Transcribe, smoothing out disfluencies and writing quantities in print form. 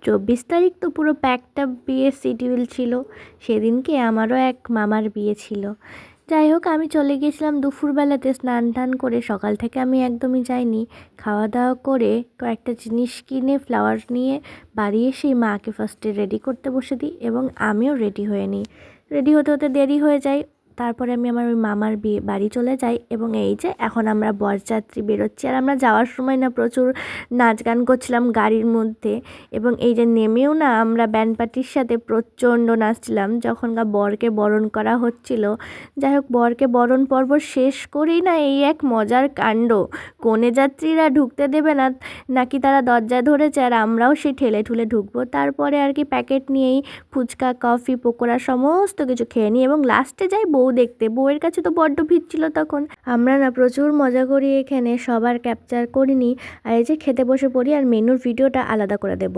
24 তারিখ তো পুরো প্যাকটা বিয়ের শিডিউল ছিল। সেদিনকে আমারও এক মামার বিয়ে ছিল। যাই হোক, আমি চলে গিয়েছিলাম দুপুরবেলাতে স্নান টান করে। সকাল থেকে আমি একদমই যাইনি। খাওয়া দাওয়া করে কয়েকটা জিনিস কিনে ফ্লাওয়ার নিয়ে বাড়ি এসেই মাকে ফার্স্টে রেডি করতে বসে দিই এবং আমিও রেডি হয়ে নিই। রেডি হতে হতে দেরি হয়ে যায়। তারপরে আমি আমার ওই মামার বাড়ি চলে যাই এবং এই যে এখন আমরা বরযাত্রী বেরোচ্ছি। আর আমরা যাওয়ার সময় না প্রচুর নাচ গান করছিলাম গাড়ির মধ্যে, এবং এই যে নেমেও না আমরা ব্যান্ড পার্টির সাথে প্রচণ্ড নাচছিলাম যখনকার বরকে বরণ করা হচ্ছিল। যাই হোক, বরকে বরণ পর্ব শেষ করেই না এই এক মজার কাণ্ড। কনে যাত্রীরা ঢুকতে দেবে না নাকি তারা দরজায় ধরেছে, আর আমরাও সেই ঠেলে ঠুলে ঢুকবো। তারপরে আর কি প্যাকেট নিয়েই ফুচকা, কফি, পকোড়া সমস্ত কিছু খেয়ে নিই এবং লাস্টে যাই বউ দেখতে। বউয়ের কাছে তো বড্ড ভিড় ছিল তখন। আমরা না প্রচুর মজা করি এখানে, সবার ক্যাপচার করিনি। আর এই যে খেতে বসে পড়ি, আর মেনুর ভিডিওটা আলাদা করে দেব।